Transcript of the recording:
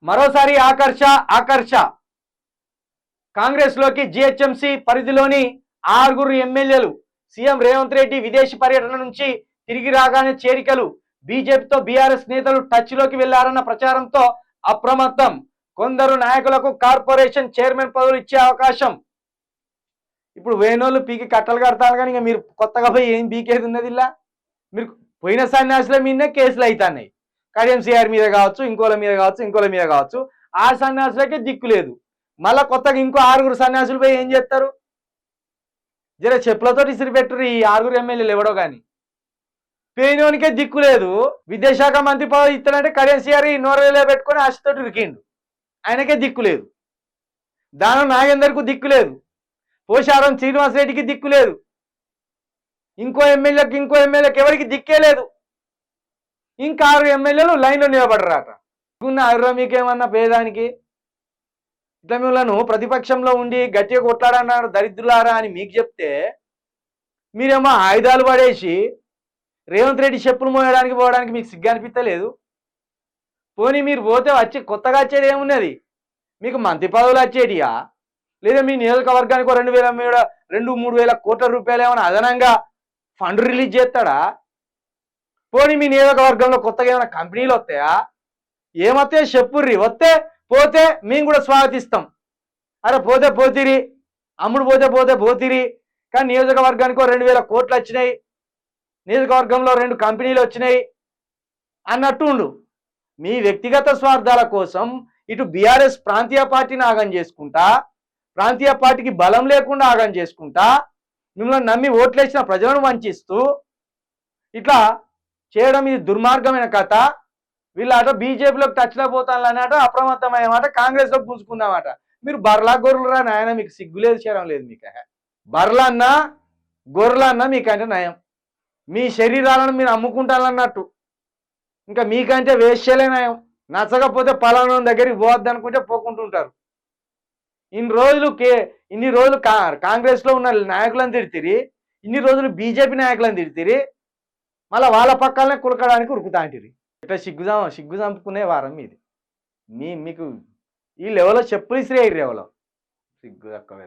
మరోసారి ఆకర్ష కాంగ్రెస్ లోకి జిహెచ్ఎంసీ పరిధిలోని 6 ఎమ్మెల్యేలు సీఎం రేవంత్ రెడ్డి విదేశీ పర్యటన నుంచి తిరిగి రాగానే చేరికలు. బీజేపీతో బీఆర్ఎస్ నేతలు టచ్ లోకి వెళ్లారన్న ప్రచారంతో అప్రమత్తం. కొందరు నాయకులకు కార్పొరేషన్ చైర్మన్ పదవులు ఇచ్చే అవకాశం. ఇప్పుడు వేణోళ్ళు పీకి కట్టలు కడతారు కానీ మీరు కొత్తగా పోయి ఏం పీకేది ఉన్నది ఇలా. మీరు పోయిన సన్యాసుల మీదనే కేసులు అవుతున్నాయి. కడియం సిఆర్ మీద కావచ్చు, ఇంకోల మీద కావచ్చు. ఆ సన్యాసులకే దిక్కు లేదు. మళ్ళా కొత్తగా ఇంకో 6 సన్యాసులు పోయి ఏం చేస్తారు? జర చెప్పులతో ఇసిరిపెట్టరు ఈ 6 ఎమ్మెల్యేలు ఎవడో కానీ. పేనోనికే దిక్కు లేదు. విద్యాశాఖ మంత్రి పదవి ఇస్తానంటే కడియం సిఆర్ నోరవేలో పెట్టుకొని ఆశతోటి ఉరికిండు. ఆయనకే దిక్కు లేదు. దానం నాగేందర్కు దిక్కు లేదు. పోషారం శ్రీనివాసరెడ్డికి దిక్కు లేదు. ఇంకో ఎమ్మెల్యేకి ఎవరికి దిక్కే లేదు. ఇంకా 6 ఎమ్మెల్యేలు లైన్లో నిలబడరాట. అర్రా మీకేమన్నా పేదానికి? ఇట్లా మిమ్మల్ని ప్రతిపక్షంలో ఉండి గట్టిగా కొట్లాడన్నారు దరిద్రులారా అని మీకు చెప్తే మీరేమో ఆయుధాలు పడేసి రేవంత్ రెడ్డి చెప్పులు మోయడానికి పోవడానికి మీకు సిగ్గు అనిపించలేదు? పోనీ మీరు పోతే వచ్చి కొత్తగా వచ్చేది ఏమున్నది? మీకు మంత్రి పదవులు వచ్చేటియా? లేదా మీ నియోజకవర్గానికి 2,000-3,000 కోట్ల రూపాయలు ఏమైనా అదనంగా ఫండ్ రిలీజ్ చేస్తాడా? పోనీ మీ నియోజకవర్గంలో కొత్తగా ఏమైనా కంపెనీలు వస్తాయా? ఏమొస్తే చెప్పుర్రి. వస్తే పోతే మేము కూడా స్వాగతిస్తాం. అరే పోతే పోతిరి, అమ్ముడు పోతే పోతిరి. కానీ నియోజకవర్గానికి 2,000 కోట్లు వచ్చినాయి, నియోజకవర్గంలో 2 కంపెనీలు వచ్చినాయి అన్నట్టు ఉండు. మీ వ్యక్తిగత స్వార్థాల కోసం ఇటు బీఆర్ఎస్ ప్రాంతీయ పార్టీని ఆగం చేసుకుంటా, ప్రాంతీయ పార్టీకి బలం లేకుండా ఆగం చేసుకుంటా, మిమ్మల్ని నమ్మి ఓట్లేసిన ప్రజలను వంచిస్తూ ఇట్లా చేయడం ఇది దుర్మార్గమైన కథ. వీళ్ళట బీజేపీలోకి టచ్లో పోతాను అన్నట అప్రమత్తమయ్యమాట, కాంగ్రెస్లోకి పుంజుకుందామట. మీరు బర్లా గొర్రెలరా నాయన, మీకు సిగ్గులేదు చేయడం లేదు. మీకు బర్లన్నా గొర్రెలన్నా మీకంటే నయం. మీ శరీరాలను మీరు అమ్ముకుంటారన్నట్టు. ఇంకా మీకంటే వేశ్యలే నయం. నచ్చకపోతే పలానా దగ్గరికి పోవద్దు అనుకుంటే పోకుంటుంటారు. ఇన్ని రోజులు కాంగ్రెస్లో ఉన్న నాయకులను తిడితిరి, ఇన్ని రోజులు బీజేపీ నాయకులను తిడితిరి, మళ్ళీ వాళ్ళ పక్కనే కులకడానికి ఉరుకుతాంటిరి. ఇట్లా సిగ్గు చంపుకునే వారం ఇది. మీకు ఈ లెవెల్లో చెప్పులు ఇసిరేయరు. లెవెల్లో సిగ్గు తక్కువ.